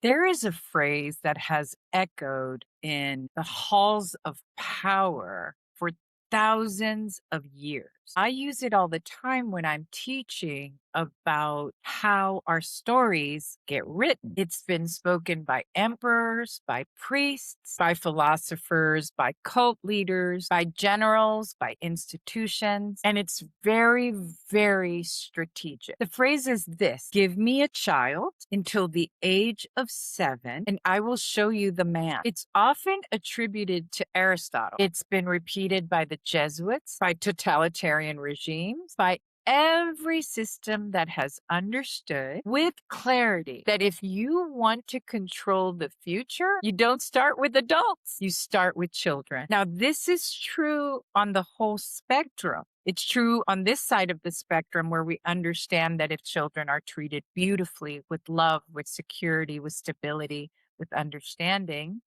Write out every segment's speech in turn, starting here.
There is a phrase that has echoed in the halls of power for thousands of years. I use it all the time when I'm teaching about how our stories get written. It's been spoken by emperors, by priests, by philosophers, by cult leaders, by generals, by institutions, and it's very, very strategic. The phrase is this: give me a child until the age of 7, and I will show you the man. It's often attributed to Aristotle. It's been repeated by the Jesuits, by totalitarian regimes, by every system that has understood with clarity that if you want to control the future, you don't start with adults, you start with children. Now, this is true on the whole spectrum. It's true on this side of the spectrum where we understand that if children are treated beautifully, with love, with security, with stability, with understanding,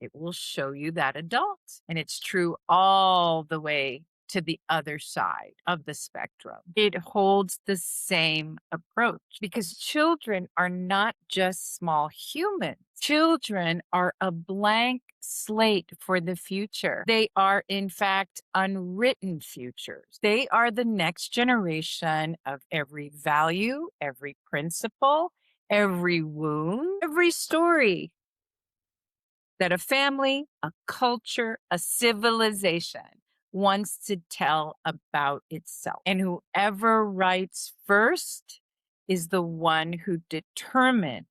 it will show you that adult. And it's true all the way to the other side of the spectrum. It holds the same approach because children are not just small humans. Children are a blank slate for the future. They are, in fact, unwritten futures. They are the next generation of every value, every principle, every wound, every story that a family, a culture, a civilization wants to tell about itself. And whoever writes first is the one who determines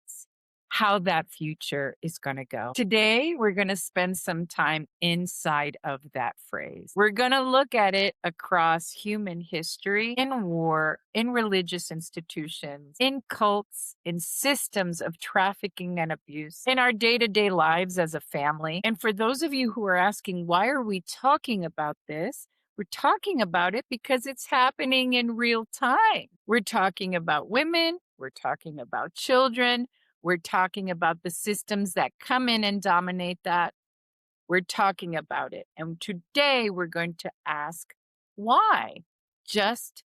how that future is going to go. Today, we're going to spend some time inside of that phrase. We're going to look at it across human history, in war, in religious institutions, in cults, in systems of trafficking and abuse, in our day-to-day lives as a family. And for those of you who are asking, why are we talking about this? We're talking about it because it's happening in real time. We're talking about women. We're talking about children. We're talking about the systems that come in and dominate that. We're talking about it. And today we're going to ask why, just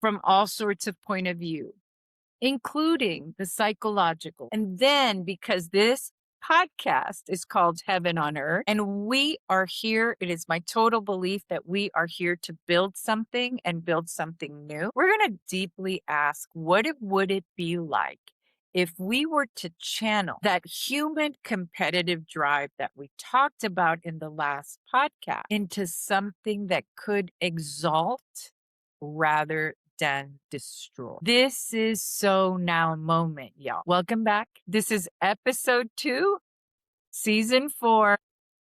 from all sorts of point of view, including the psychological. And then because this podcast is called Heaven on Earth, and we are here, it is my total belief that we are here to build something and build something new. We're going to deeply ask, would it be like if we were to channel that human competitive drive that we talked about in the last podcast into something that could exalt rather than destroy? This is so now moment, y'all. Welcome back. This is episode 2, season 4.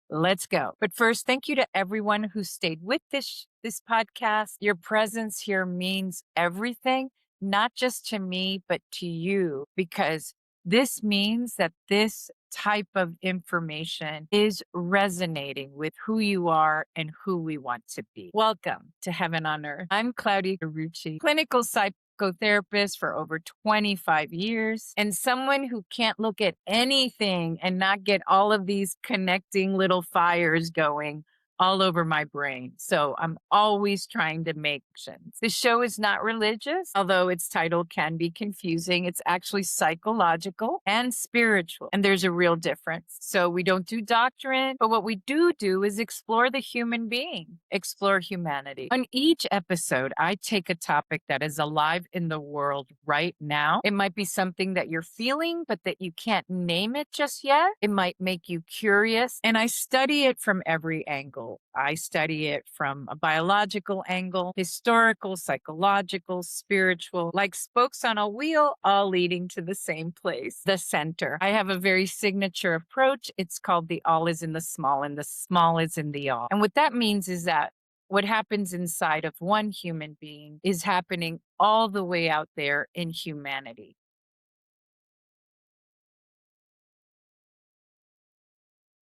Let's go. But first, thank you to everyone who stayed with this podcast. Your presence here means everything, not just to me, but to you, because this means that this type of information is resonating with who you are and who we want to be. Welcome to Heaven on Earth. I'm Claudia, Cauterucci, clinical psychotherapist for over 25 years, and someone who can't look at anything and not get all of these connecting little fires going all over my brain. So I'm always trying to make sense. The show is not religious, although its title can be confusing. It's actually psychological and spiritual, and there's a real difference. So we don't do doctrine, but what we do is explore the human being, explore humanity. On each episode, I take a topic that is alive in the world right now. It might be something that you're feeling, but that you can't name it just yet. It might make you curious, and I study it from every angle. I study it from a biological angle, historical, psychological, spiritual, like spokes on a wheel, all leading to the same place, the center. I have a very signature approach. It's called the all is in the small, and the small is in the all. And what that means is that what happens inside of one human being is happening all the way out there in humanity.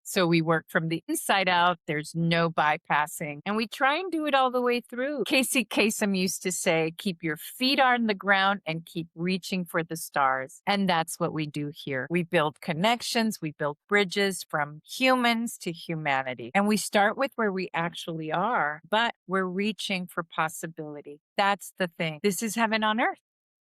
So we work from the inside out. There's no bypassing. And we try and do it all the way through. Casey Kasem used to say, keep your feet on the ground and keep reaching for the stars. And that's what we do here. We build connections. We build bridges from humans to humanity. And we start with where we actually are, but we're reaching for possibility. That's the thing. This is Heaven on Earth,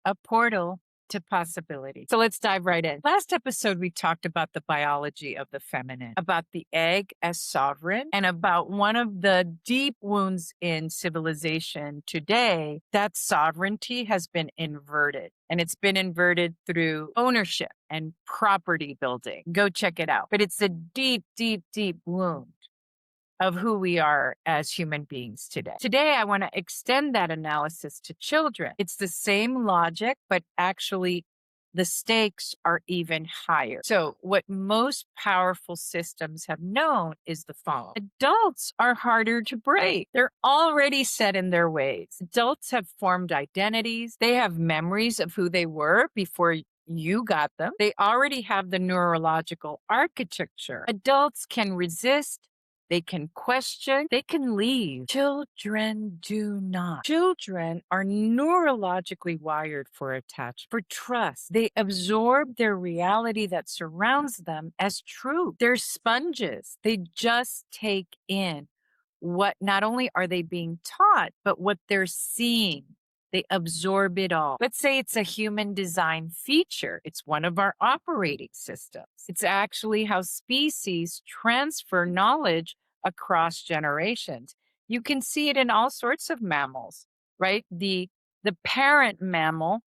a portal to possibility. So let's dive right in. Last episode, we talked about the biology of the feminine, about the egg as sovereign, and about one of the deep wounds in civilization today, that sovereignty has been inverted. And it's been inverted through ownership and property building. Go check it out. But it's a deep, deep, deep wound of who we are as human beings today. Today, I want to extend that analysis to children. It's the same logic, but actually the stakes are even higher. So what most powerful systems have known is the following. Adults are harder to break. They're already set in their ways. Adults have formed identities. They have memories of who they were before you got them. They already have the neurological architecture. Adults can resist. They can question, they can leave. Children do not. Children are neurologically wired for attachment, for trust. They absorb their reality that surrounds them as true. They're sponges. They just take in what not only are they being taught, but what they're seeing. They absorb it all. Let's say it's a human design feature. It's one of our operating systems. It's actually how species transfer knowledge across generations. You can see it in all sorts of mammals, right? The parent mammal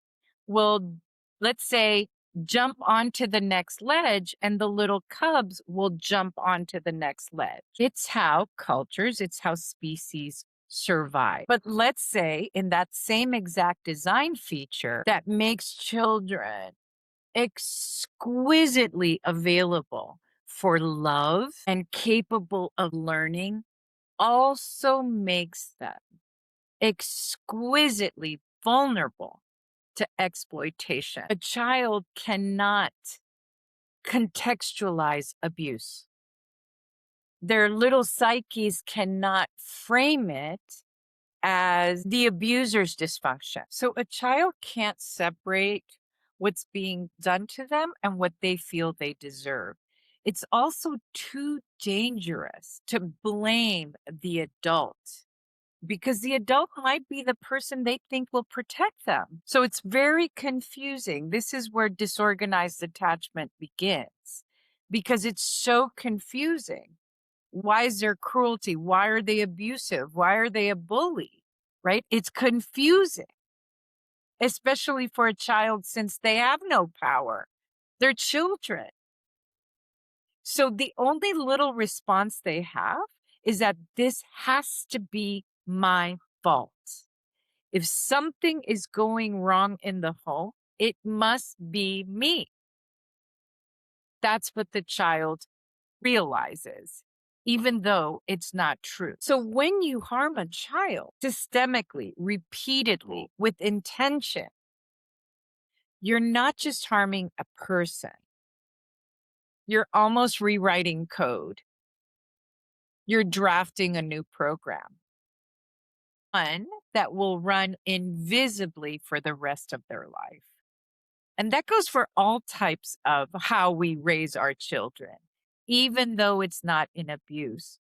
will, let's say, jump onto the next ledge and the little cubs will jump onto the next ledge. It's how cultures, it's how species survive. But let's say in that same exact design feature that makes children exquisitely available for love and capable of learning also makes them exquisitely vulnerable to exploitation. A child cannot contextualize abuse. Their little psyches cannot frame it as the abuser's dysfunction. So a child can't separate what's being done to them and what they feel they deserve. It's also too dangerous to blame the adult because the adult might be the person they think will protect them. So it's very confusing. This is where disorganized attachment begins because it's so confusing. Why is there cruelty? Why are they abusive? Why are they a bully? Right? It's confusing, especially for a child since they have no power. They're children. So the only little response they have is that this has to be my fault. If something is going wrong in the home, it must be me. That's what the child realizes, even though it's not true. So when you harm a child systemically, repeatedly, with intention, you're not just harming a person. You're almost rewriting code. You're drafting a new program, one that will run invisibly for the rest of their life. And that goes for all types of how we raise our children, even though it's not in abuse.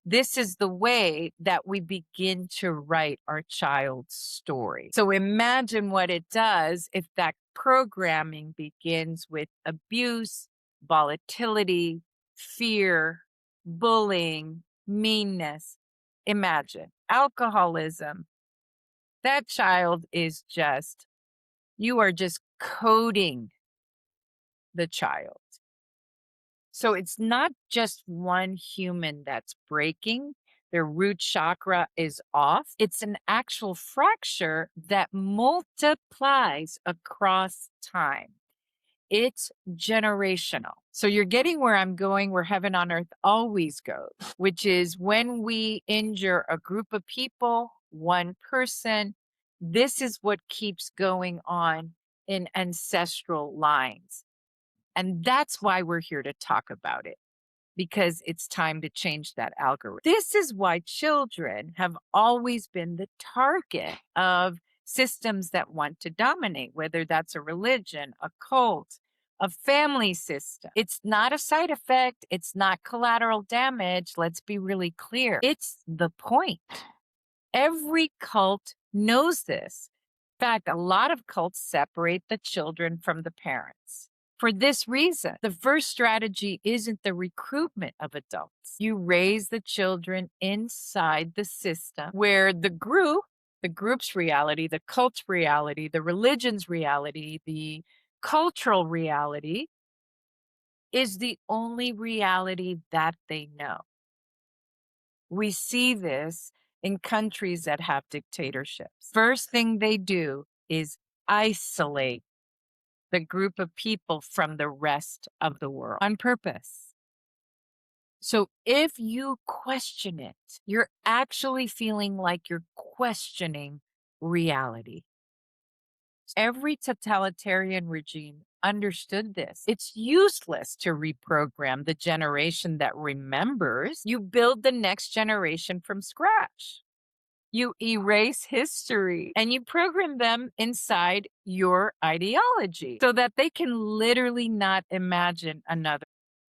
This is the way that we begin to write our child's story. So imagine what it does if that programming begins with abuse, volatility, fear, bullying, meanness. Imagine alcoholism. That child is just, you are just coding the child. So it's not just one human that's breaking, their root chakra is off. It's an actual fracture that multiplies across time. It's generational. So you're getting where I'm going, where heaven on earth always goes, which is when we injure a group of people, one person, this is what keeps going on in ancestral lines. And that's why we're here to talk about it, because it's time to change that algorithm. This is why children have always been the target of systems that want to dominate, whether that's a religion, a cult, a family system. It's not a side effect. It's not collateral damage. Let's be really clear. It's the point. Every cult knows this. Fact, a lot of cults separate the children from the parents. For this reason, the first strategy isn't the recruitment of adults. You raise the children inside the system where the group's reality, the cult's reality, the religion's reality, the cultural reality is the only reality that they know. We see this in countries that have dictatorships. First thing they do is isolate the group of people from the rest of the world on purpose. So if you question it, you're actually feeling like you're questioning reality. Every totalitarian regime understood this. It's useless to reprogram the generation that remembers. You build the next generation from scratch. You erase history and you program them inside your ideology so that they can literally not imagine another.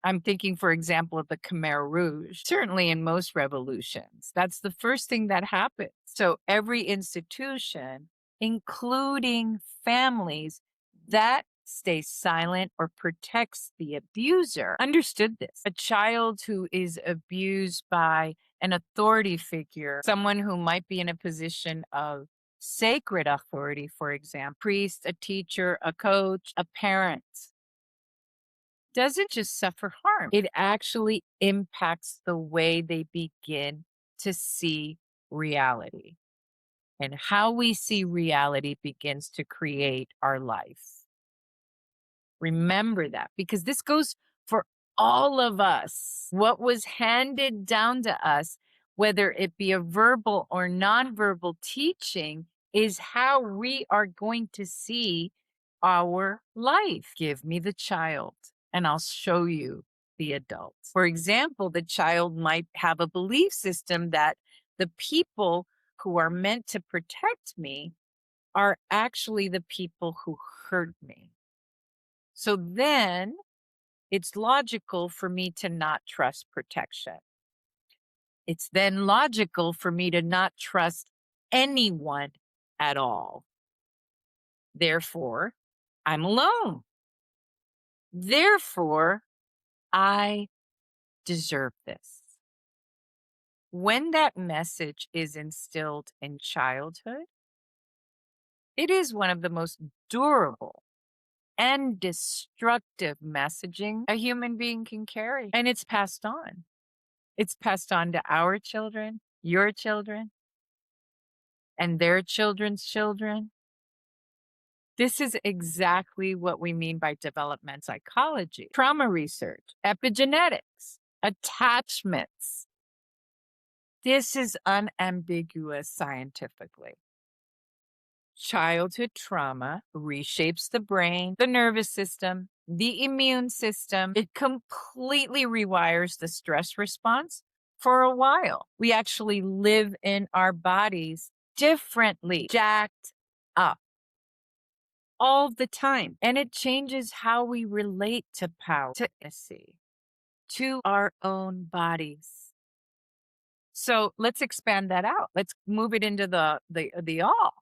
I'm thinking, for example, of the Khmer Rouge. Certainly in most revolutions, that's the first thing that happens. So every institution, including families, that stays silent or protects the abuser, understood this. A child who is abused by an authority figure, someone who might be in a position of sacred authority, for example, priest, a teacher, a coach, a parent, doesn't just suffer harm, it actually impacts the way they begin to see reality. And how we see reality begins to create our life. Remember that because this goes for all of us. What was handed down to us, whether it be a verbal or nonverbal teaching, is how we are going to see our life. Give me the child, and I'll show you the adult. For example, the child might have a belief system that the people who are meant to protect me are actually the people who hurt me. So then it's logical for me to not trust protection. It's then logical for me to not trust anyone at all. Therefore, I'm alone. Therefore, I deserve this. When that message is instilled in childhood, it is one of the most durable and destructive messaging a human being can carry. And it's passed on. It's passed on to our children, your children, and their children's children. This is exactly what we mean by development psychology, trauma research, epigenetics, attachments. This is unambiguous scientifically. Childhood trauma reshapes the brain, the nervous system, the immune system. It completely rewires the stress response for a while. We actually live in our bodies differently, jacked up all the time. And it changes how we relate to power, to intimacy, to our own bodies. So let's expand that out. Let's move it into the all.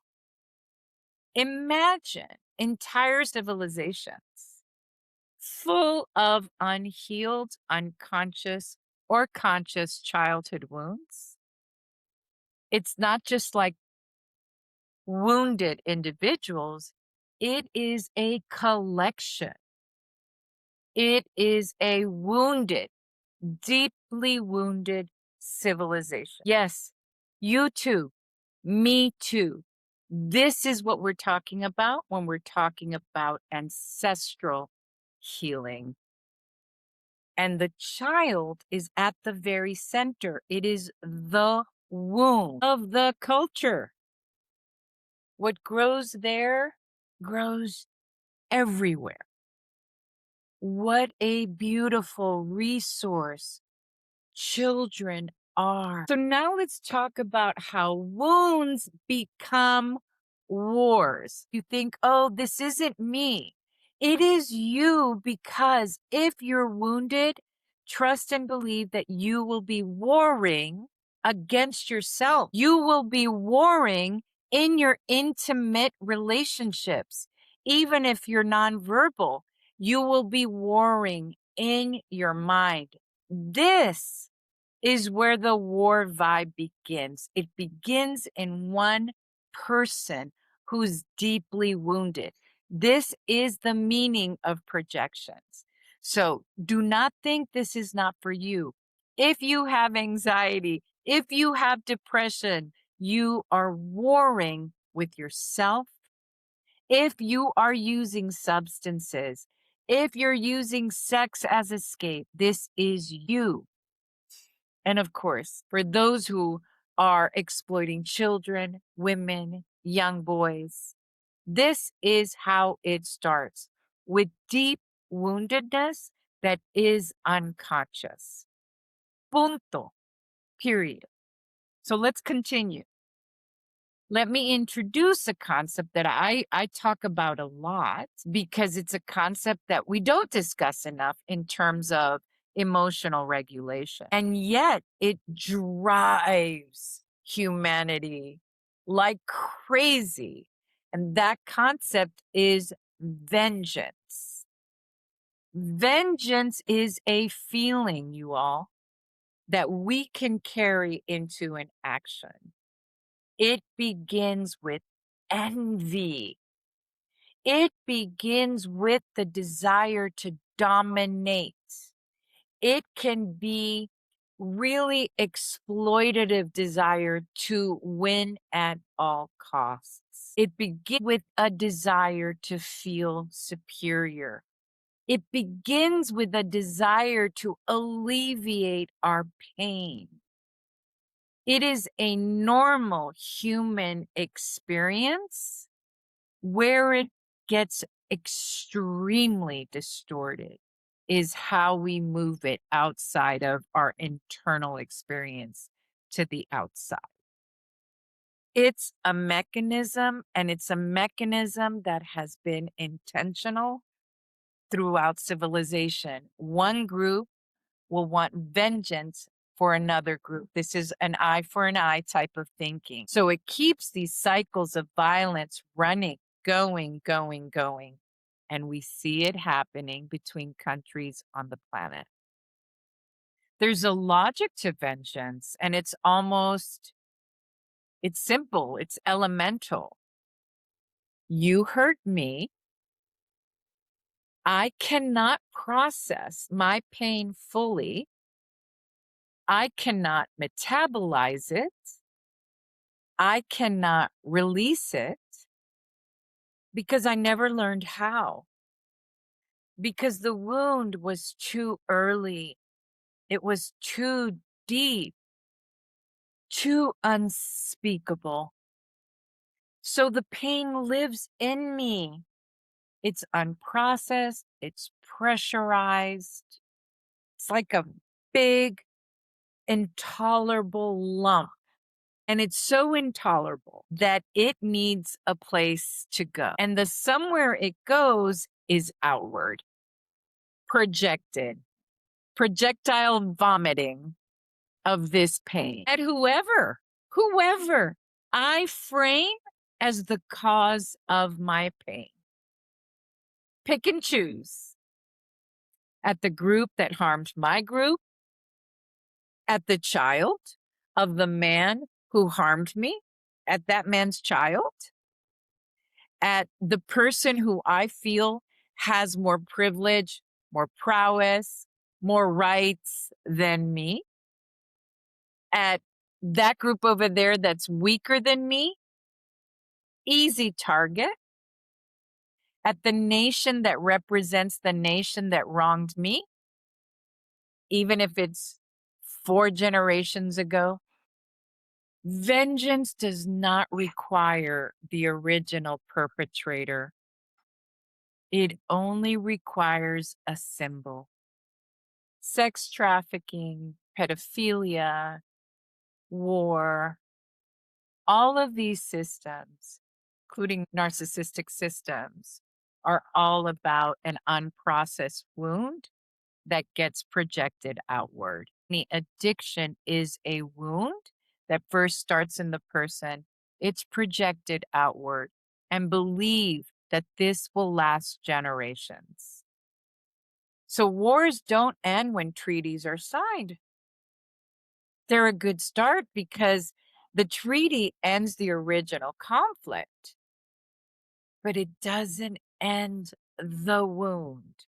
Imagine entire civilizations full of unhealed, unconscious, or conscious childhood wounds. It's not just like wounded individuals, it is a collection. It is a wounded, deeply wounded civilization. Yes, you too, me too. This is what we're talking about when we're talking about ancestral healing. And the child is at the very center. It is the womb of the culture. What grows there grows everywhere. What a beautiful resource children are. So now let's talk about how wounds become wars. You think, oh, this isn't me. It is you, because if you're wounded, trust and believe that you will be warring against yourself. You will be warring in your intimate relationships. Even if you're nonverbal, you will be warring in your mind. This is where the war vibe begins. It begins in one person who's deeply wounded. This is the meaning of projections. So do not think this is not for you. If you have anxiety, if you have depression, you are warring with yourself. If you are using substances, if you're using sex as escape, this is you. And of course, for those who are exploiting children, women, young boys, this is how it starts with deep woundedness that is unconscious. Punto. Period. So let's continue. Let me introduce a concept that I talk about a lot because it's a concept that we don't discuss enough in terms of emotional regulation. And yet it drives humanity like crazy. And that concept is vengeance. Vengeance is a feeling, you all, that we can carry into an action. It begins with envy. It begins with the desire to dominate. It can be really exploitative desire to win at all costs. It begins with a desire to feel superior. It begins with a desire to alleviate our pain. It is a normal human experience. Where it gets extremely distorted is how we move it outside of our internal experience to the outside. It's a mechanism, and it's a mechanism that has been intentional throughout civilization. One group will want vengeance for another group. This is an eye for an eye type of thinking. So it keeps these cycles of violence running, going. And we see it happening between countries on the planet. There's a logic to vengeance, and it's simple, it's elemental. You hurt me. I cannot process my pain fully. I cannot metabolize it. I cannot release it because I never learned how. Because the wound was too early. It was too deep, too unspeakable. So the pain lives in me. It's unprocessed, it's pressurized. It's like a big, intolerable lump. And it's so intolerable that it needs a place to go. And the somewhere it goes is outward, projected, projectile vomiting of this pain. At whoever I frame as the cause of my pain. Pick and choose. At the group that harmed my group, at the child of the man who harmed me, at that man's child, at the person who I feel has more privilege, more prowess, more rights than me, at that group over there that's weaker than me, easy target, at the nation that represents the nation that wronged me, even if it's 4 generations ago. Vengeance does not require the original perpetrator. It only requires a symbol. Sex trafficking, pedophilia, war, all of these systems, including narcissistic systems, are all about an unprocessed wound that gets projected outward. The addiction is a wound that first starts in the person. it's projected outward, and believe that this will last generations. So wars don't end when treaties are signed. They're a good start because the treaty ends the original conflict, but it doesn't end the wound.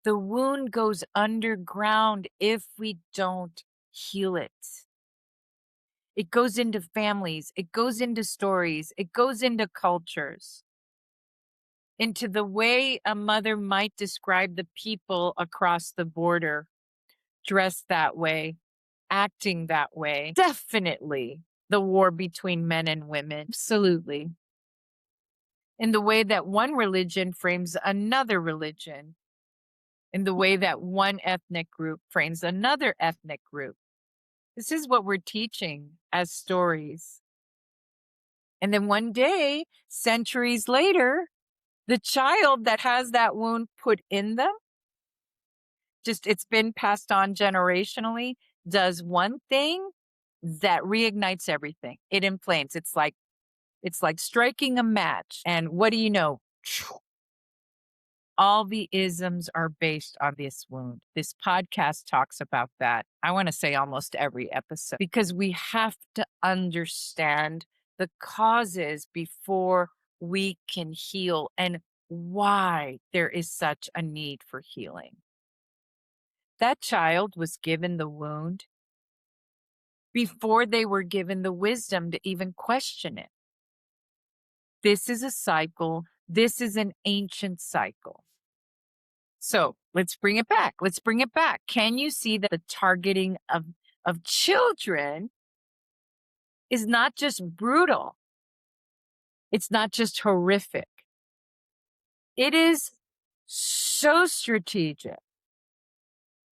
The wound goes underground if we don't heal it. It goes into families, it goes into stories, it goes into cultures, into the way a mother might describe the people across the border, dressed that way, acting that way. Definitely the war between men and women. Absolutely. In the way that one religion frames another religion, in the way that one ethnic group frames another ethnic group. This is what we're teaching as stories. And then one day, centuries later, the child that has that wound put in them, just it's been passed on generationally, does one thing that reignites everything. It inflames. It's like striking a match. And what do you know? All the isms are based on this wound. This podcast talks about that. I want to say almost every episode because we have to understand the causes before we can heal and why there is such a need for healing. That child was given the wound before they were given the wisdom to even question it. This is a cycle. This is an ancient cycle. So let's bring it back. Let's bring it back. Can you see that the targeting of children is not just brutal? It's not just horrific. It is so strategic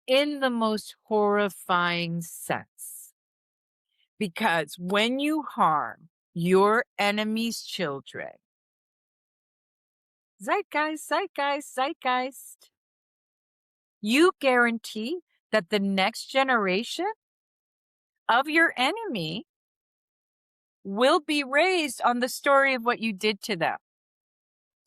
in the most horrifying sense. Because when you harm your enemy's children, zeitgeist, you guarantee that the next generation of your enemy will be raised on the story of what you did to them.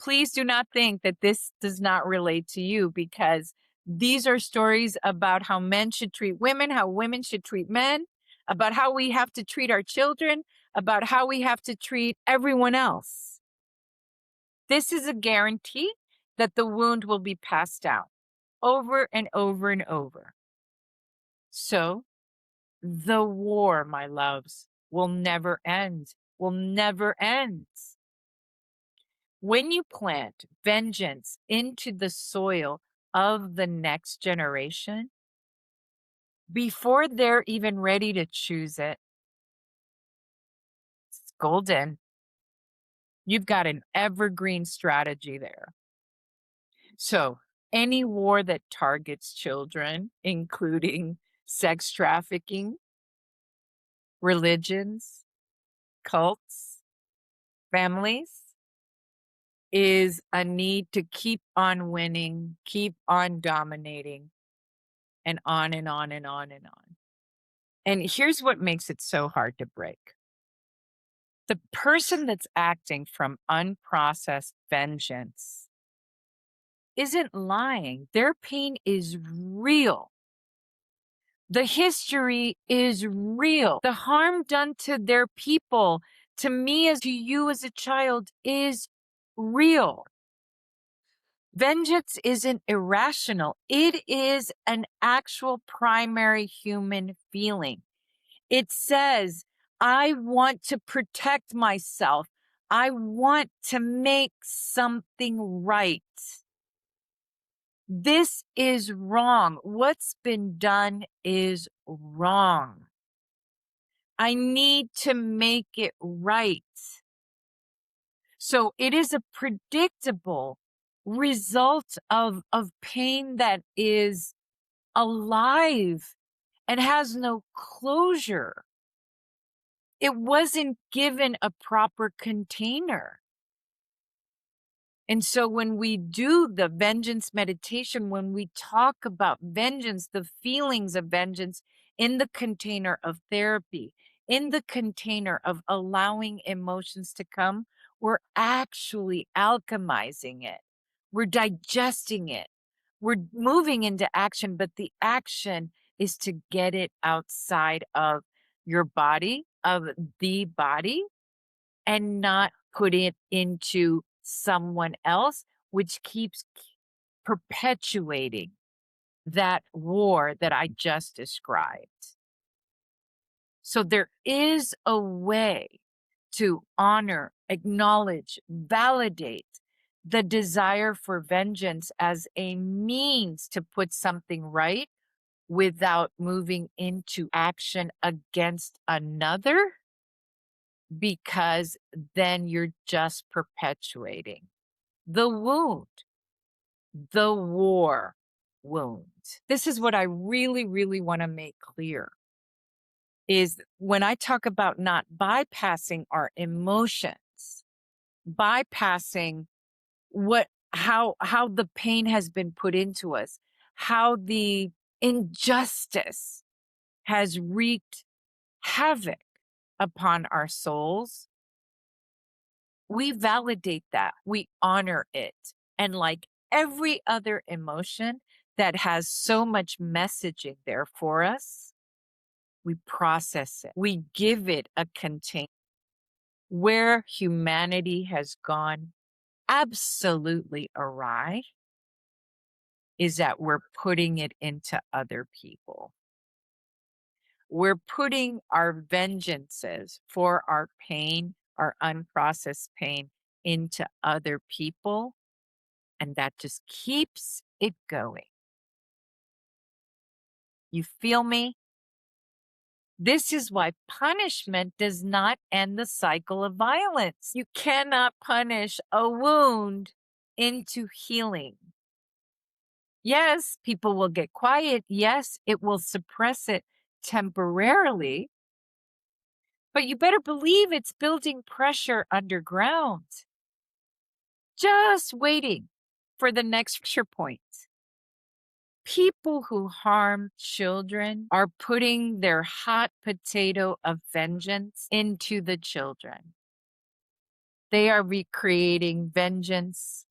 Please do not think that this does not relate to you, because these are stories about how men should treat women, how women should treat men, about how we have to treat our children, about how we have to treat everyone else. This is a guarantee that the wound will be passed down over and over and over. So the war, my loves, will never end, will never end. When you plant vengeance into the soil of the next generation, before they're even ready to choose it, it's golden. You've got an evergreen strategy there. So any war that targets children, including sex trafficking, religions, cults, families, is a need to keep on winning, keep on dominating, and on and on and on and on. And here's what makes it so hard to break. The person that's acting from unprocessed vengeance isn't lying. Their pain is real. The history is real. The harm done to their people, to me as to you as a child, is real. Vengeance isn't irrational. It is an actual primary human feeling. It says, I want to protect myself. I want to make something right. This is wrong. What's been done is wrong. I need to make it right. So it is a predictable result of pain that is alive and has no closure. It wasn't given a proper container. And so when we do the vengeance meditation, when we talk about vengeance, the feelings of vengeance in the container of therapy, in the container of allowing emotions to come, we're actually alchemizing it. We're digesting it. We're moving into action, but the action is to get it outside of your body, of the body, and not put it into someone else, which keeps perpetuating that war that I just described. So there is a way to honor, acknowledge, validate the desire for vengeance as a means to put something right without moving into action against another, because then you're just perpetuating the wound, the war wound. This is what I really, really want to make clear is when I talk about not bypassing our emotions, bypassing how the pain has been put into us, how the injustice has wreaked havoc upon our souls, we validate that, we honor it. And like every other emotion that has so much messaging there for us, we process it, we give it a container. Where humanity has gone absolutely awry is that we're putting it into other people. We're putting our vengeances for our pain, our unprocessed pain, into other people, and that just keeps it going. You feel me? This is why punishment does not end the cycle of violence. You cannot punish a wound into healing. Yes, people will get quiet. Yes, it will suppress it temporarily. But you better believe it's building pressure underground, just waiting for the next pressure point. People who harm children are putting their hot potato of vengeance into the children. They are recreating vengeance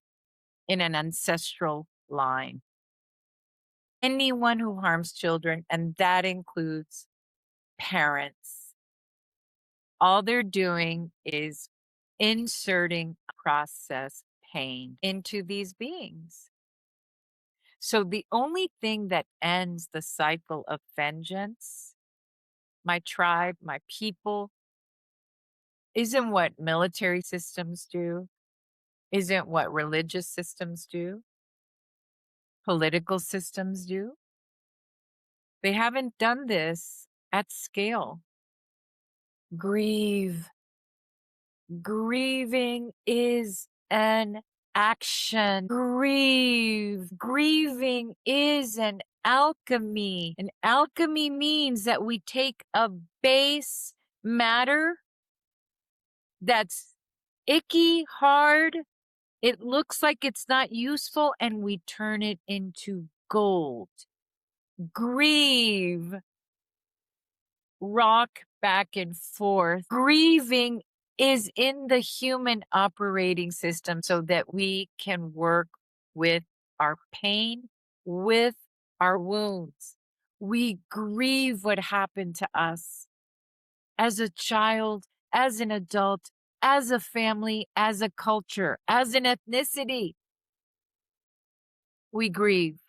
in an ancestral line. Anyone who harms children, and that includes parents, all they're doing is inserting process pain into these beings. So the only thing that ends the cycle of vengeance, my tribe, my people, isn't what military systems do, isn't what religious systems do, political systems do. They haven't done this at scale. Grieve. Grieving is an action. Grieve. Grieving is an alchemy. And alchemy means that we take a base matter that's icky, hard, it looks like it's not useful, and we turn it into gold. Grieve. Rock back and forth. Grieving is in the human operating system so that we can work with our pain, with our wounds. We grieve what happened to us as a child, as an adult, as a family, as a culture, as an ethnicity. We grieve.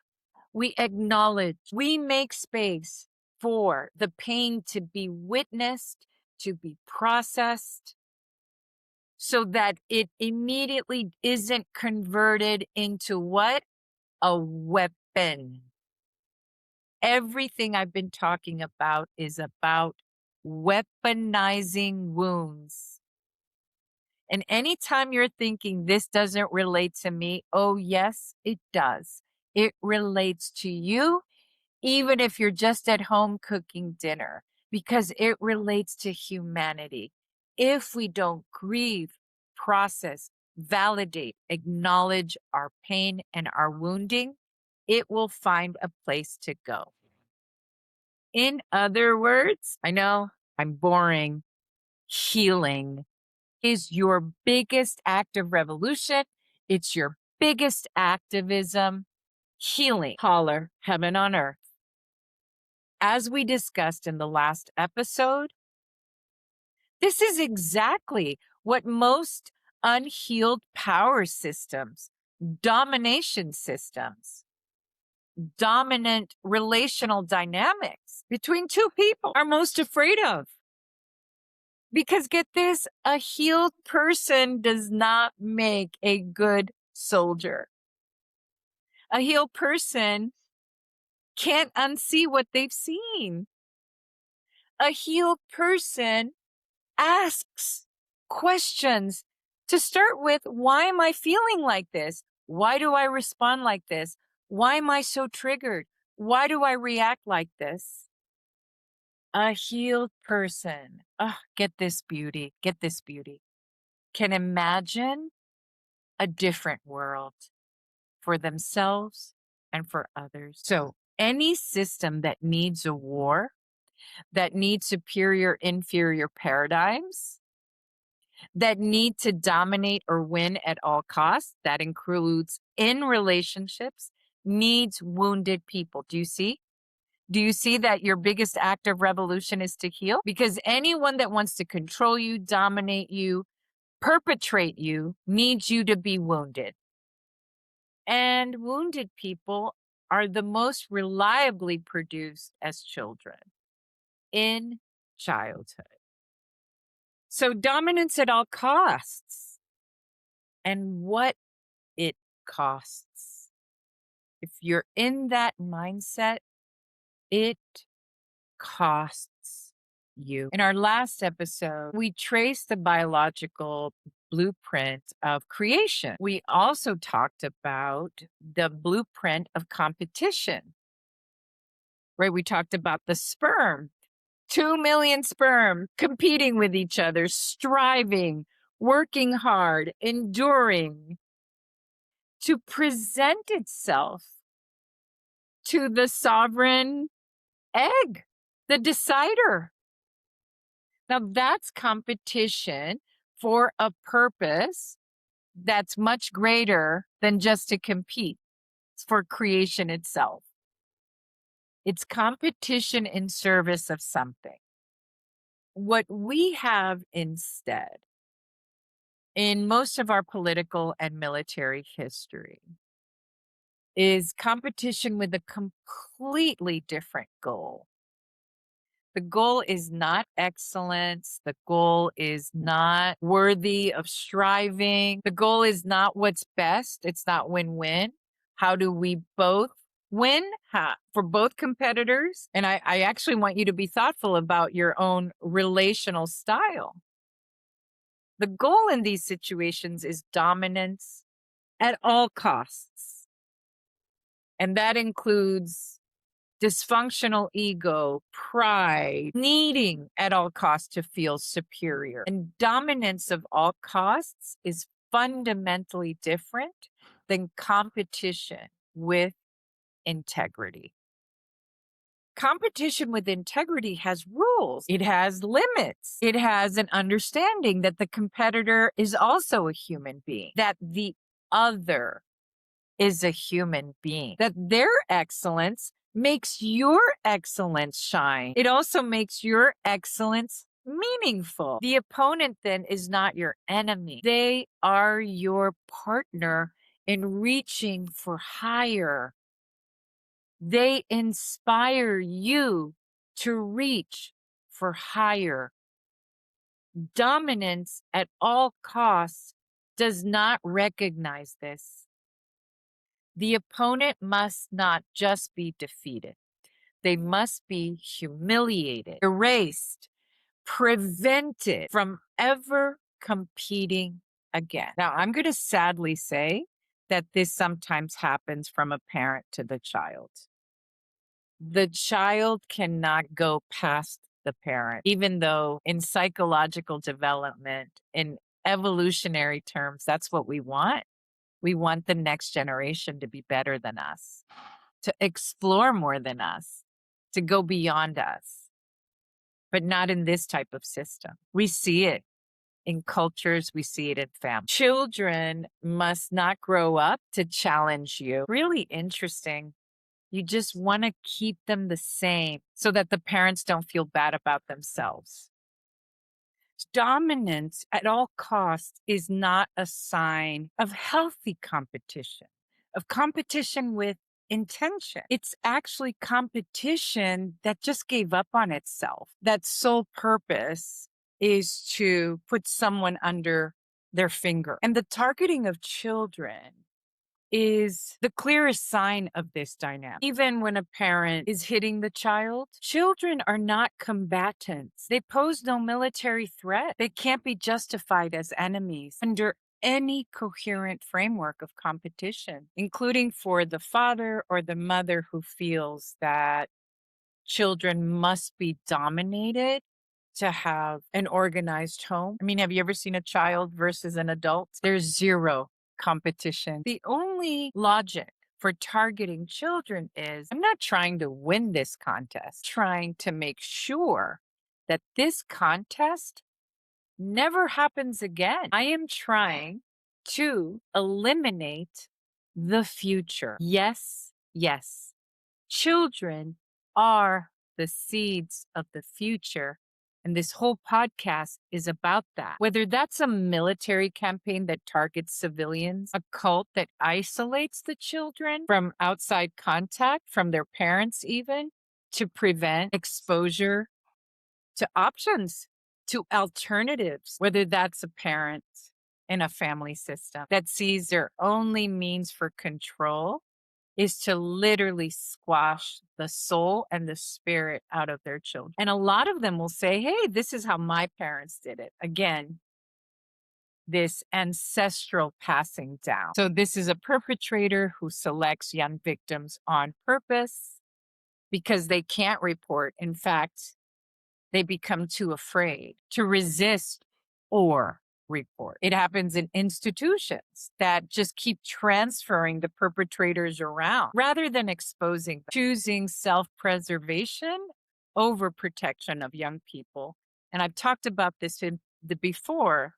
We acknowledge. We make space for the pain to be witnessed, to be processed, so that it immediately isn't converted into what? A weapon. Everything I've been talking about is about weaponizing wounds. And anytime you're thinking this doesn't relate to me, oh, yes, it does. It relates to you, even if you're just at home cooking dinner, because it relates to humanity. If we don't grieve, process, validate, acknowledge our pain and our wounding, it will find a place to go. In other words, I know I'm boring. Healing is your biggest act of revolution. It's your biggest activism. Healing. Holler, heaven on earth. As we discussed in the last episode, this is exactly what most unhealed power systems, domination systems, dominant relational dynamics between two people are most afraid of. Because get this, a healed person does not make a good soldier. A healed person can't unsee what they've seen. A healed person asks questions to start with. Why am I feeling like this? Why do I respond like this? Why am I so triggered? Why do I react like this? A healed person, get this beauty, can imagine a different world for themselves and for others. So any system that needs a war, that needs superior, inferior paradigms, that need to dominate or win at all costs, that includes in relationships, needs wounded people. Do you see? Do you see that your biggest act of revolution is to heal? Because anyone that wants to control you, dominate you, perpetrate you, needs you to be wounded. And wounded people are the most reliably produced as children in childhood. So dominance at all costs and what it costs. If you're in that mindset, it costs you. In our last episode, we traced the biological blueprint of creation. We also talked about the blueprint of competition, right? We talked about the sperm, 2 million sperm competing with each other, striving, working hard, enduring to present itself to the sovereign egg, the decider. Now that's competition for a purpose that's much greater than just to compete. It's for creation itself. It's competition in service of something. What we have instead in most of our political and military history is competition with a completely different goal. The goal is not excellence. The goal is not worthy of striving. The goal is not what's best. It's not win-win. How do we both win for both competitors? And I actually want you to be thoughtful about your own relational style. The goal in these situations is dominance at all costs. And that includes dysfunctional ego, pride, needing at all costs to feel superior. And dominance of all costs is fundamentally different than competition with integrity. Competition with integrity has rules. It has limits. It has an understanding that the competitor is also a human being, that the other is a human being, that their excellence makes your excellence shine. It also makes your excellence meaningful. The opponent then is not your enemy. They are your partner in reaching for higher. They inspire you to reach for higher. Dominance at all costs does not recognize this. The opponent must not just be defeated. They must be humiliated, erased, prevented from ever competing again. Now, I'm going to sadly say that this sometimes happens from a parent to the child. The child cannot go past the parent, even though in psychological development, in evolutionary terms, that's what we want. We want the next generation to be better than us, to explore more than us, to go beyond us. but not in this type of system. We see it in cultures, we see it in families. Children must not grow up to challenge you. Really interesting. You just want to keep them the same so that the parents don't feel bad about themselves. Dominance at all costs is not a sign of healthy competition, of competition with intention. It's actually competition that just gave up on itself. That sole purpose is to put someone under their finger. And the targeting of children is the clearest sign of this dynamic. Even when a parent is hitting the child, children are not combatants. They pose no military threat. They can't be justified as enemies under any coherent framework of competition, including for the father or the mother who feels that children must be dominated to have an organized home. I mean, have you ever seen a child versus an adult? There's zero competition. The only logic for targeting children is I'm not trying to win this contest, trying to make sure that this contest never happens again. I am trying to eliminate the future. Yes, yes. Children are the seeds of the future. And this whole podcast is about that. Whether that's a military campaign that targets civilians, a cult that isolates the children from outside contact, from their parents, even to prevent exposure to options, to alternatives, whether that's a parent in a family system that sees their only means for control is to literally squash the soul and the spirit out of their children. And a lot of them will say, hey, this is how my parents did it. Again, this ancestral passing down. So this is a perpetrator who selects young victims on purpose because they can't report. In fact, they become too afraid to resist or report. It happens in institutions that just keep transferring the perpetrators around rather than exposing them, choosing self-preservation over protection of young people. And I've talked about this before.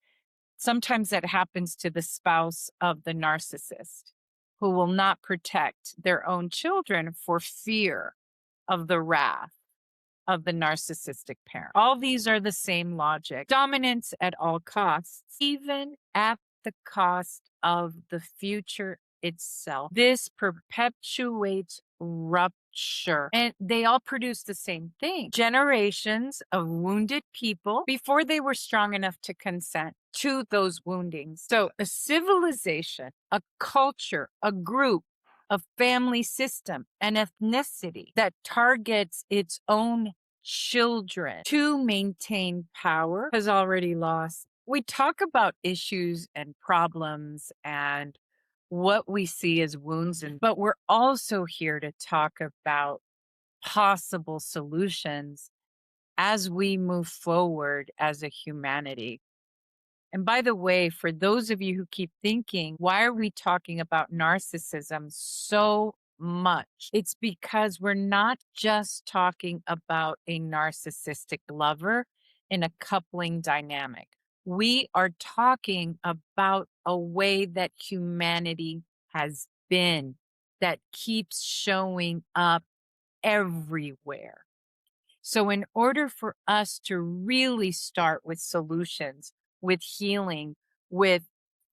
Sometimes that happens to the spouse of the narcissist who will not protect their own children for fear of the wrath of the narcissistic parent. All these are the same logic. Dominance at all costs, even at the cost of the future itself. This perpetuates rupture. And they all produce the same thing. Generations of wounded people before they were strong enough to consent to those woundings. So a civilization, a culture, a group, a family system, an ethnicity that targets its own children to maintain power has already lost. We talk about issues and problems and what we see as wounds, but we're also here to talk about possible solutions as we move forward as a humanity. And by the way, for those of you who keep thinking, why are we talking about narcissism so much? It's because we're not just talking about a narcissistic lover in a coupling dynamic. We are talking about a way that humanity has been that keeps showing up everywhere. So in order for us to really start with solutions, with healing, with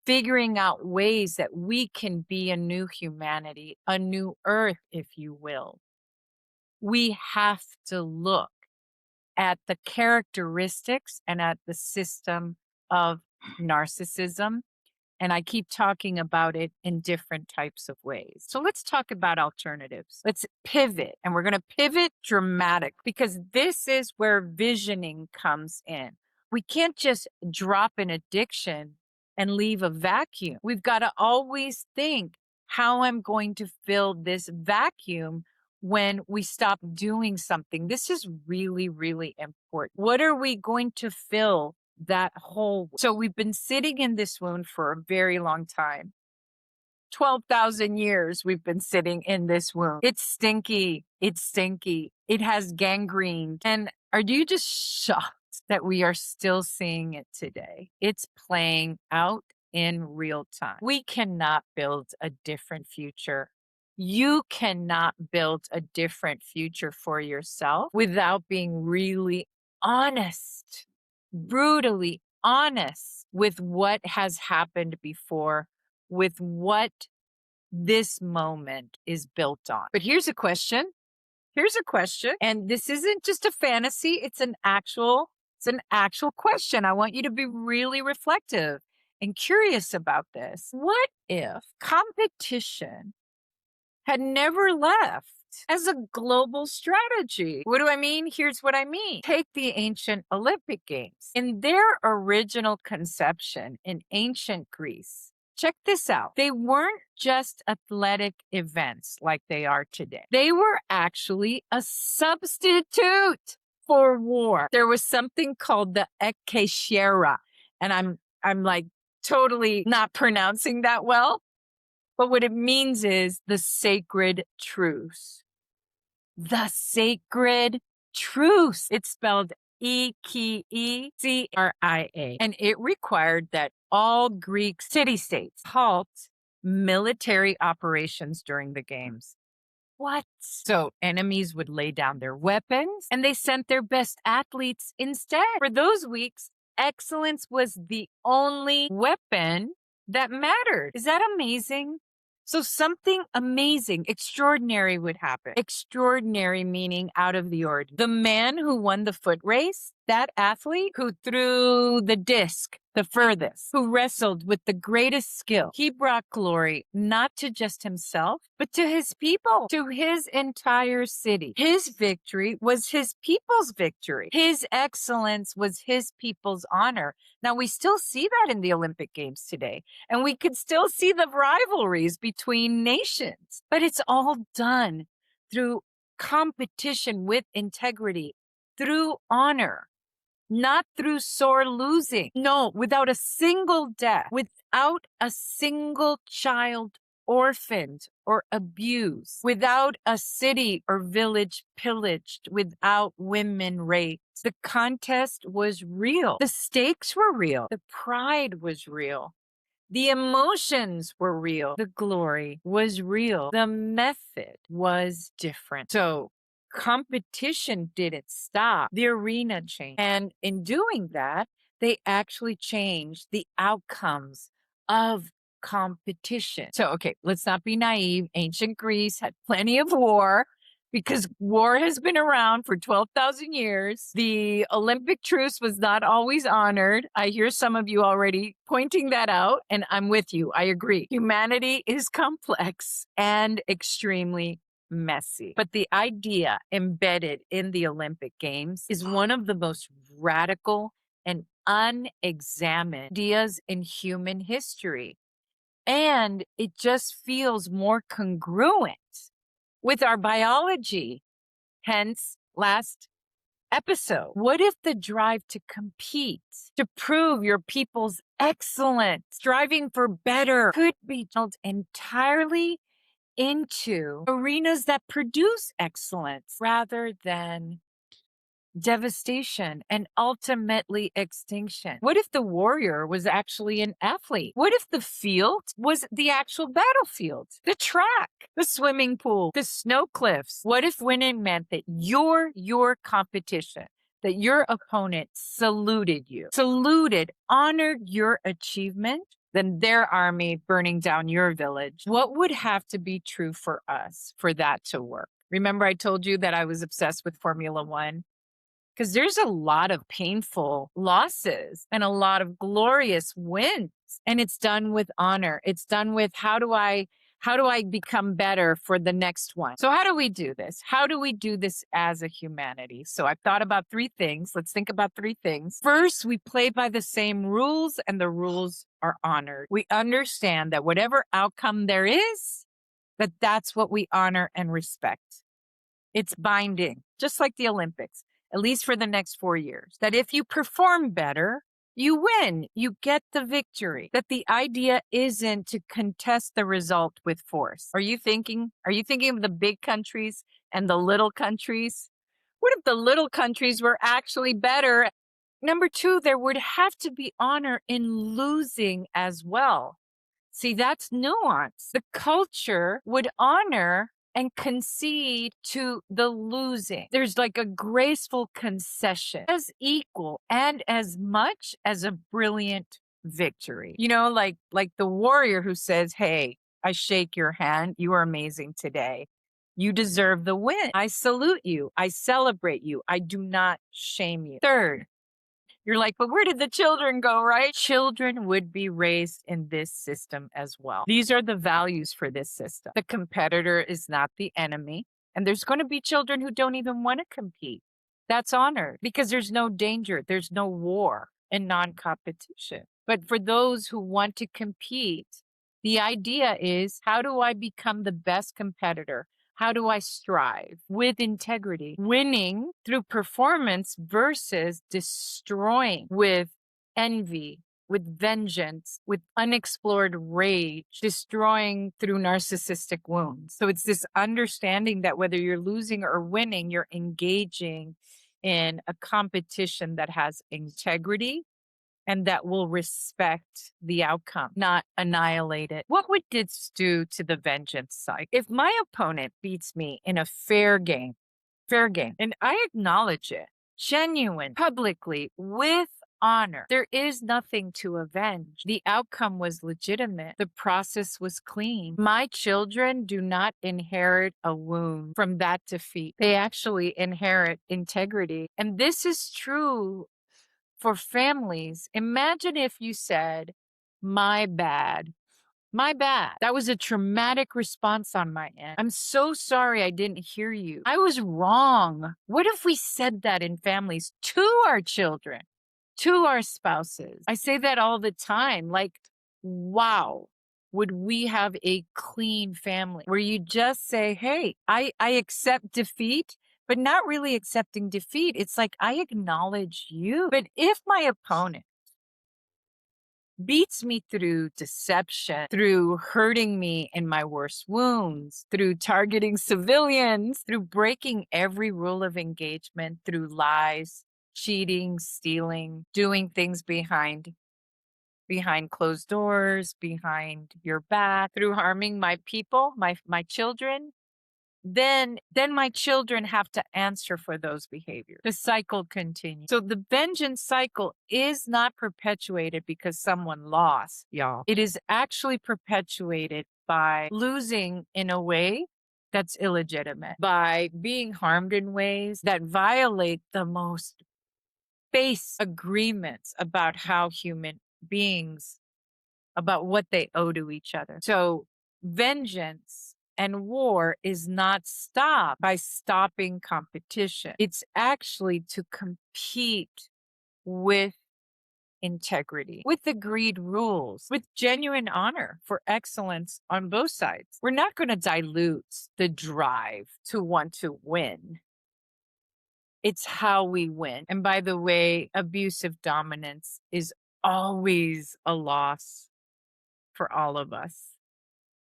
figuring out ways that we can be a new humanity, a new earth, if you will, we have to look at the characteristics and at the system of narcissism. And I keep talking about it in different types of ways. So let's talk about alternatives. Let's pivot. And we're going to pivot dramatic because this is where visioning comes in. We can't just drop an addiction and leave a vacuum. We've got to always think how I'm going to fill this vacuum when we stop doing something. This is really, really important. What are we going to fill that hole? So we've been sitting in this wound for a very long time. 12,000 years we've been sitting in this wound. It's stinky. It's stinky. It has gangrene. And are you just shocked that we are still seeing it today? It's playing out in real time. We cannot build a different future. You cannot build a different future for yourself without being really honest, brutally honest with what has happened before, with what this moment is built on. But here's a question. Here's a question. And this isn't just a fantasy, it's an actual question. I want you to be really reflective and curious about this. What if competition had never left as a global strategy? What do I mean? Here's what I mean. Take the ancient Olympic Games. In their original conception in ancient Greece, check this out. They weren't just athletic events like they are today. They were actually a substitute for war. There was something called the ekeshera, and I'm like totally not pronouncing that well. But what it means is the sacred truce. The sacred truce. It's spelled Ekecria. And it required that all Greek city-states halt military operations during the games. What? So enemies would lay down their weapons and they sent their best athletes instead. For those weeks, excellence was the only weapon that mattered. Is that amazing? So something amazing, extraordinary would happen. Extraordinary meaning out of the ordinary. The man who won the foot race, that athlete who threw the disc the furthest, who wrestled with the greatest skill, he brought glory not to just himself, but to his people, to his entire city. His victory was his people's victory. His excellence was his people's honor. Now, we still see that in the Olympic Games today, and we could still see the rivalries between nations, but it's all done through competition with integrity, through honor. Not through sore losing. No, without a single death, without a single child orphaned or abused, without a city or village pillaged, without women raped. The contest was real. The stakes were real. The pride was real. The emotions were real. The glory was real. The method was different. So, competition didn't stop. The arena changed. And in doing that, they actually changed the outcomes of competition. So, okay, let's not be naive. Ancient Greece had plenty of war because war has been around for 12,000 years. The Olympic truce was not always honored. I hear some of you already pointing that out, and I'm with you. I agree. Humanity is complex and extremely messy. But the idea embedded in the Olympic Games is one of the most radical and unexamined ideas in human history. And it just feels more congruent with our biology. Hence, last episode. What if the drive to compete, to prove your people's excellence, striving for better, could be built entirely into arenas that produce excellence rather than devastation and ultimately extinction? What if the warrior was actually an athlete? What if the field was the actual battlefield, the track, the swimming pool, the snow cliffs? What if winning meant that your competition, that your opponent saluted you, honored your achievement, than their army burning down your village? What would have to be true for us for that to work? Remember, I told you that I was obsessed with Formula One? Because there's a lot of painful losses and a lot of glorious wins. And it's done with honor. It's done with how do I become better for the next one? So how do we do this? How do we do this as a humanity? So I've thought about three things. Let's think about three things. First, we play by the same rules and the rules are honored. We understand that whatever outcome there is, that's what we honor and respect. It's binding, just like the Olympics, at least for the next 4 years, that if you perform better, you win, you get the victory, that the idea isn't to contest the result with force. Are you thinking of the big countries and the little countries? What if the little countries were actually better? Number two, there would have to be honor in losing as well. See, that's nuance. The culture would honor and concede to the losing. There's like a graceful concession as equal and as much as a brilliant victory. Like the warrior who says, "Hey, I shake your hand. You are amazing today. You deserve the win. I salute you. I celebrate you. I do not shame you." Third, you're like, but where did the children go, right? Children would be raised in this system as well. These are the values for this system. The competitor is not the enemy. And there's going to be children who don't even want to compete. That's honored because there's no danger, there's no war and non competition. But for those who want to compete, the idea is, how do I become the best competitor? How do I strive with integrity, winning through performance versus destroying with envy, with vengeance, with unexplored rage, destroying through narcissistic wounds? So it's this understanding that whether you're losing or winning, you're engaging in a competition that has integrity and that will respect the outcome, not annihilate it. What would this do to the vengeance cycle? If my opponent beats me in a fair game, and I acknowledge it, genuine, publicly, with honor, there is nothing to avenge. The outcome was legitimate. The process was clean. My children do not inherit a wound from that defeat. They actually inherit integrity. And this is true for families. Imagine if you said, "My bad. My bad. That was a traumatic response on my end. I'm so sorry I didn't hear you. I was wrong." What if we said that in families to our children, to our spouses? I say that all the time. Like, wow, would we have a clean family where you just say, "Hey, I accept defeat," but not really accepting defeat. It's like, I acknowledge you. But if my opponent beats me through deception, through hurting me in my worst wounds, through targeting civilians, through breaking every rule of engagement, through lies, cheating, stealing, doing things behind closed doors, behind your back, through harming my people, my children, then my children have to answer for those behaviors. The cycle continues. So the vengeance cycle is not perpetuated because someone lost, y'all. It is actually perpetuated by losing in a way that's illegitimate, by being harmed in ways that violate the most base agreements about how human beings, about what they owe to each other. So vengeance and war is not stopped by stopping competition. It's actually to compete with integrity, with agreed rules, with genuine honor for excellence on both sides. We're not going to dilute the drive to want to win. It's how we win. And by the way, abusive dominance is always a loss for all of us.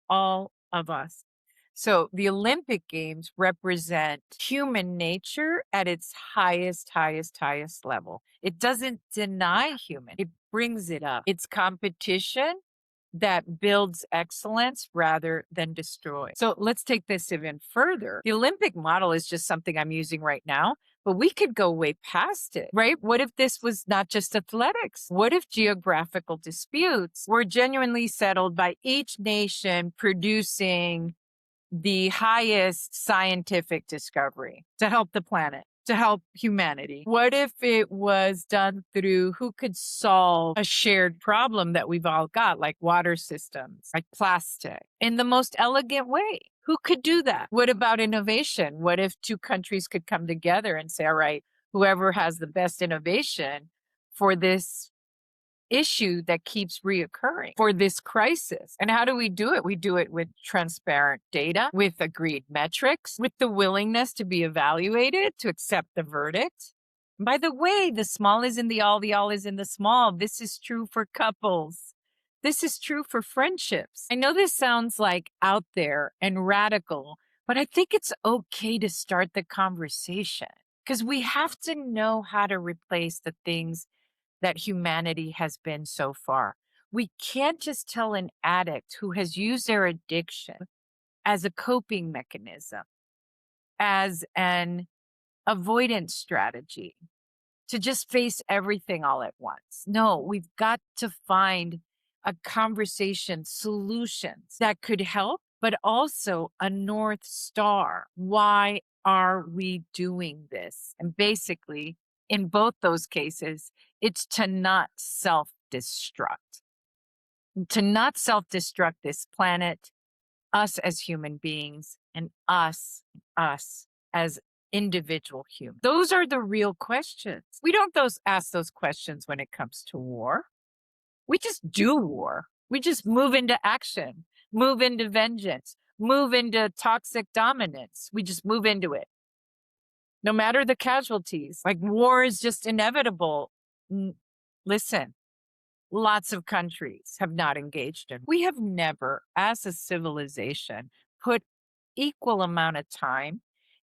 All of us. So the Olympic Games represent human nature at its highest level. It doesn't deny human, it brings it up. It's competition that builds excellence rather than destroy. So let's take this even further. The Olympic model is just something I'm using right now, but we could go way past it, right? What if this was not just athletics? What if geographical disputes were genuinely settled by each nation producing the highest scientific discovery to help the planet, to help humanity? What if it was done through who could solve a shared problem that we've all got, like water systems, like plastic, in the most elegant way? Who could do that? What about innovation? What if two countries could come together and say, all right, whoever has the best innovation for this issue that keeps reoccurring, for this crisis? And how do we do it? We do it with transparent data, with agreed metrics, with the willingness to be evaluated, to accept the verdict. By the way, the small is in the all is in the small. This is true for couples. This is true for friendships. I know this sounds like out there and radical, but I think it's okay to start the conversation. because we have to know how to replace the things that humanity has been so far. We can't just tell an addict who has used their addiction as a coping mechanism, as an avoidance strategy, to just face everything all at once. No, we've got to find a conversation, solutions that could help, but also a North Star. Why are we doing this? And basically, in both those cases, it's to not self destruct, this planet, us as human beings, and us as individual humans. Those are the real questions. We don't ask those questions when it comes to war. We just do war. We just move into action, move into vengeance, move into toxic dominance. We just move into it. No matter the casualties, like war is just inevitable. Listen, lots of countries have not engaged in. We have never, as a civilization, put equal amount of time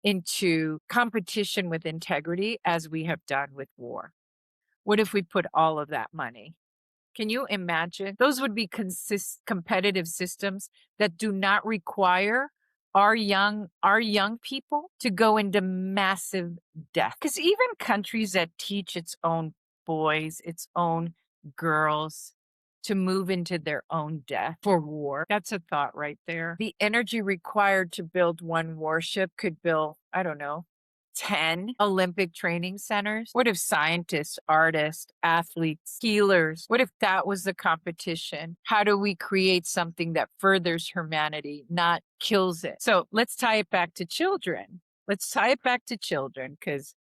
into competition with integrity as we have done with war. What if we put all of that money? Can you imagine? Those would be competitive systems that do not require our young people to go into massive death. Because even countries that teach its own boys, its own girls to move into their own death for war. That's a thought right there. The energy required to build one warship could build, I don't know, 10 Olympic training centers. What if scientists, artists, athletes, healers, what if that was the competition? How do we create something that furthers humanity, not kills it? So let's tie it back to children. Because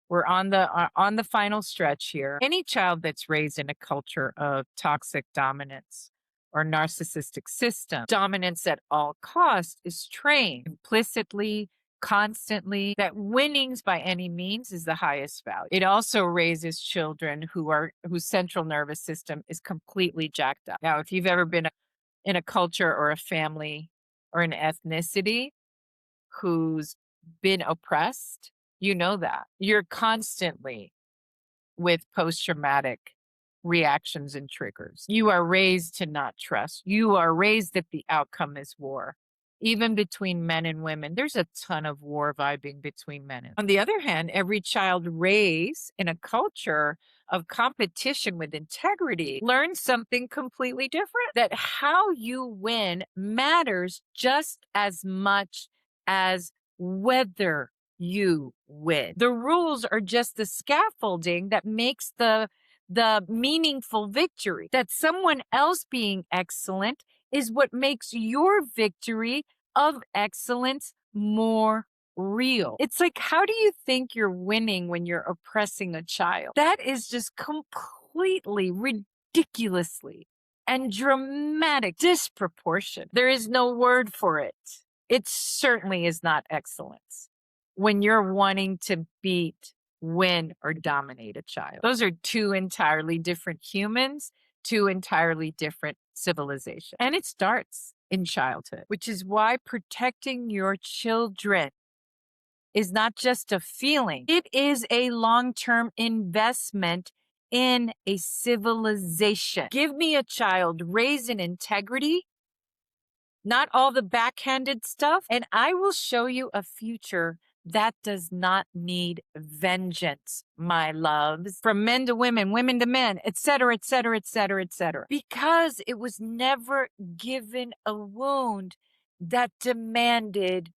we're on the final stretch here. Any child that's raised in a culture of toxic dominance or narcissistic system, dominance at all costs, is trained implicitly, constantly, that winnings by any means is the highest value. It also raises children whose central nervous system is completely jacked up. Now, if you've ever been in a culture or a family or an ethnicity who's been oppressed, you know that. You're constantly with post-traumatic reactions and triggers. You are raised to not trust. You are raised that the outcome is war. Even between men and women, there's a ton of war vibing between men. On the other hand, every child raised in a culture of competition with integrity learns something completely different. That how you win matters just as much as whether you win. The rules are just the scaffolding that makes the meaningful victory. That someone else being excellent is what makes your victory of excellence more real. It's like, how do you think you're winning when you're oppressing a child? That is just completely, ridiculously, and dramatic disproportion. There is no word for it. It certainly is not excellence when you're wanting to beat, win, or dominate a child. Those are two entirely different humans, two entirely different civilizations. And it starts in childhood, which is why protecting your children is not just a feeling. It is a long-term investment in a civilization. Give me a child raised in integrity, not all the backhanded stuff, and I will show you a future that does not need vengeance, my loves, from men to women, women to men, et cetera, et cetera, et cetera, et cetera, because it was never given a wound that demanded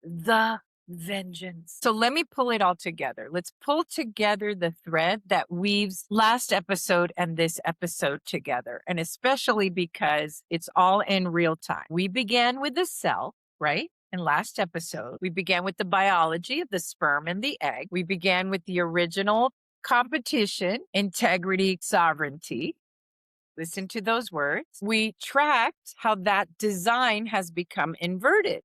the vengeance. So let me pull it all together. Let's pull together the thread that weaves last episode and this episode together. And especially because it's all in real time. We began with the cell, right? In last episode, we began with the biology of the sperm and the egg. We began with the original competition, integrity, sovereignty. Listen to those words. We tracked how that design has become inverted,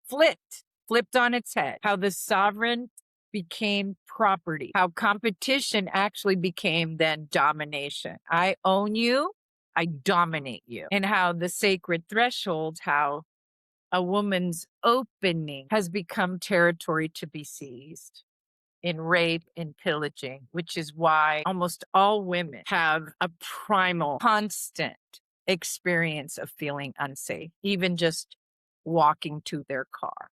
flipped on its head, how the sovereign became property, how competition actually became then domination. I own you, I dominate you. And how the sacred threshold, how a woman's opening has become territory to be seized. in rape and pillaging, which is why almost all women have a primal, constant experience of feeling unsafe, even just walking to their car,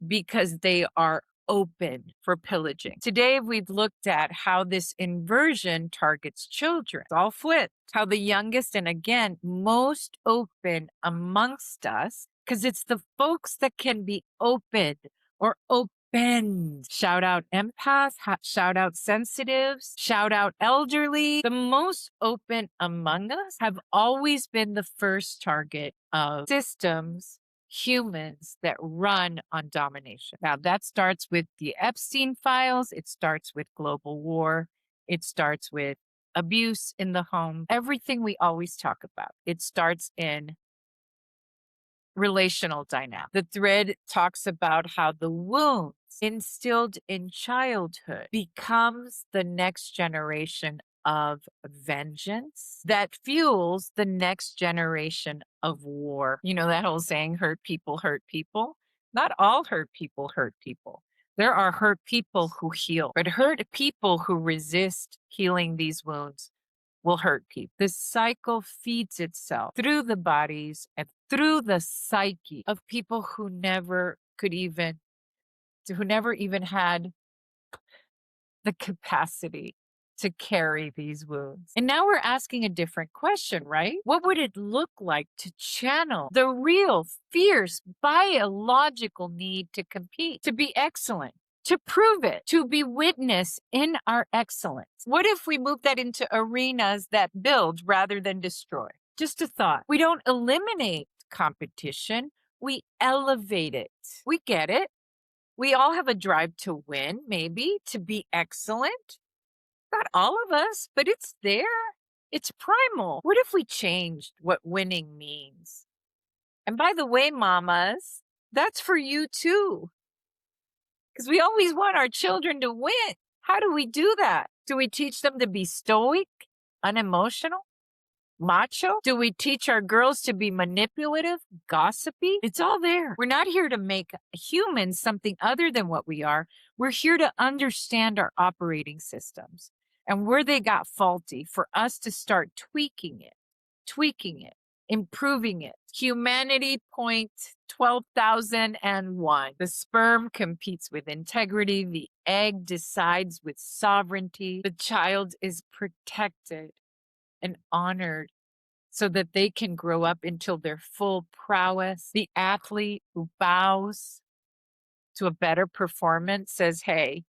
because they are open for pillaging. Today, we've looked at how this inversion targets children. It's all flipped. How the youngest and again, most open amongst us, because it's the folks that can be open or opened. Shout out empaths, shout out sensitives, shout out elderly. The most open among us have always been the first target of systems, humans that run on domination. Now, that starts with the Epstein files, it starts with global war, it starts with abuse in the home, everything we always talk about. It starts in relational dynamic. The thread talks about how the wounds instilled in childhood becomes the next generation of vengeance that fuels the next generation of war. You know that whole saying, hurt people hurt people? Not all hurt people hurt people. There are hurt people who heal, but hurt people who resist healing these wounds will hurt people. This cycle feeds itself through the bodies and through the psyche of people who never even had the capacity to carry these wounds. And now we're asking a different question, right? What would it look like to channel the real, fierce, biological need to compete, to be excellent, to prove it, to be witness in our excellence? What if we move that into arenas that build rather than destroy? Just a thought. We don't eliminate competition, we elevate it. We get it. We all have a drive to win, maybe, to be excellent. Not all of us, but it's there. It's primal. What if we changed what winning means? And by the way, mamas, that's for you too. Because we always want our children to win. How do we do that? Do we teach them to be stoic, unemotional, macho? Do we teach our girls to be manipulative, gossipy? It's all there. We're not here to make humans something other than what we are. We're here to understand our operating systems and where they got faulty for us to start tweaking it, improving it. Humanity point 12,001. The sperm competes with integrity. The egg decides with sovereignty. The child is protected and honored so that they can grow up until their full prowess. The athlete who bows to a better performance says, hey,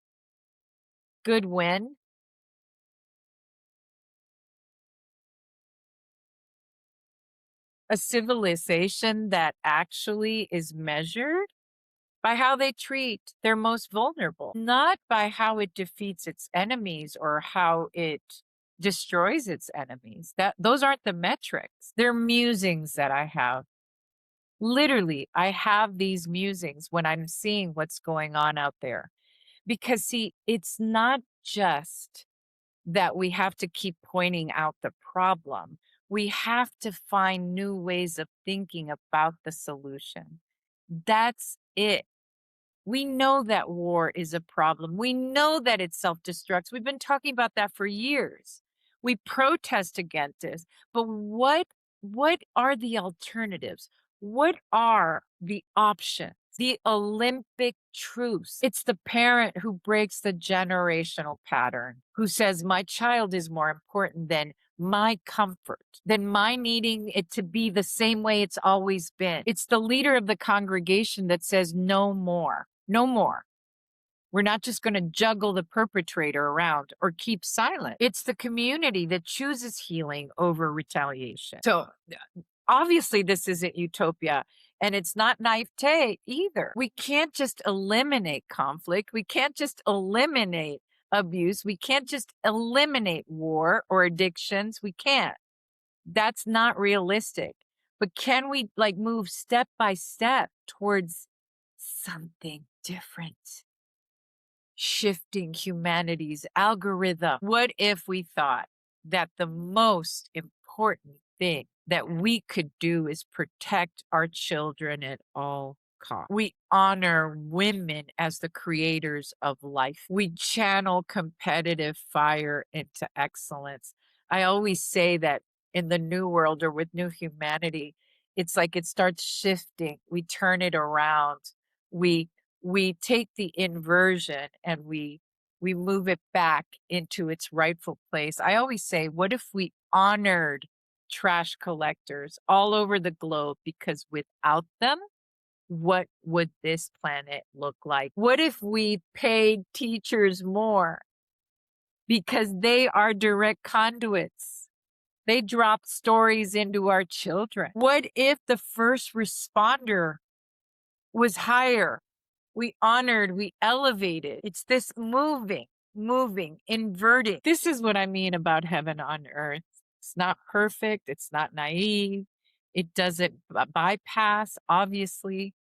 good win. A civilization that actually is measured by how they treat their most vulnerable, not by how it defeats its enemies or how it destroys its enemies. Those aren't the metrics. They're musings that I have. Literally, I have these musings when I'm seeing what's going on out there. Because see, it's not just that we have to keep pointing out the problem. We have to find new ways of thinking about the solution. That's it. We know that war is a problem. We know that it self-destructs. We've been talking about that for years. We protest against this. But what are the alternatives? What are the options? The Olympic truce. It's the parent who breaks the generational pattern, who says, my child is more important than my comfort, than my needing it to be the same way it's always been. It's the leader of the congregation that says, no more, no more. We're not just going to juggle the perpetrator around or keep silent. It's the community that chooses healing over retaliation. So obviously, this isn't utopia. And it's not naivete either. We can't just eliminate conflict. We can't just eliminate abuse. We can't just eliminate war or addictions. We can't. That's not realistic. But can we move step by step towards something different? Shifting humanity's algorithm. What if we thought that the most important thing that we could do is protect our children at all cause. We honor women as the creators of life. We channel competitive fire into excellence. I always say that in the new world or with new humanity, it's like it starts shifting. We turn it around. We we take the inversion and we move it back into its rightful place. I always say, what if we honored trash collectors all over the globe? Because without them, what would this planet look like? What if we paid teachers more because they are direct conduits? They drop stories into our children. What if the first responder was higher? We honored, we elevated. It's this moving, inverting. This is what I mean about heaven on earth. It's not perfect, it's not naive, it doesn't bypass, obviously.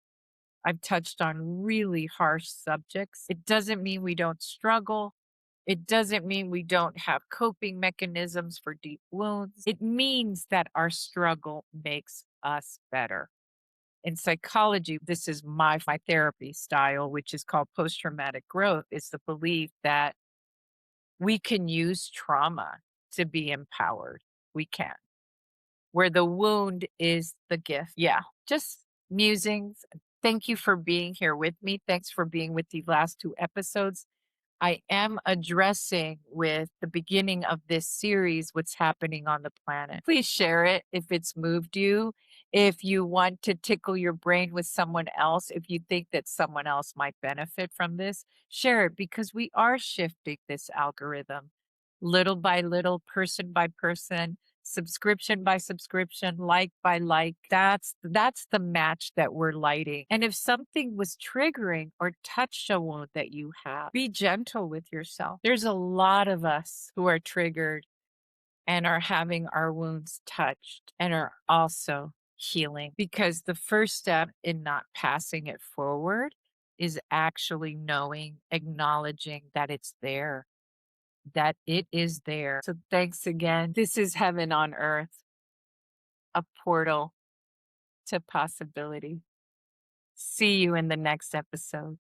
I've touched on really harsh subjects. It doesn't mean we don't struggle. It doesn't mean we don't have coping mechanisms for deep wounds. It means that our struggle makes us better. In psychology, this is my therapy style, which is called post-traumatic growth, is the belief that we can use trauma to be empowered. We can. Where the wound is the gift. Yeah, just musings. Thank you for being here with me. Thanks for being with the last 2 episodes. I am addressing with the beginning of this series what's happening on the planet. Please share it if it's moved you. If you want to tickle your brain with someone else, if you think that someone else might benefit from this, share it because we are shifting this algorithm little by little, person by person, subscription by subscription, like by like. That's the match that we're lighting. And if something was triggering or touched a wound that you have, be gentle with yourself. There's a lot of us who are triggered and are having our wounds touched and are also healing, because the first step in not passing it forward is actually knowing, acknowledging that it's there, that it is there. So thanks again. This is Heaven on Earth, a portal to possibility. See you in the next episode.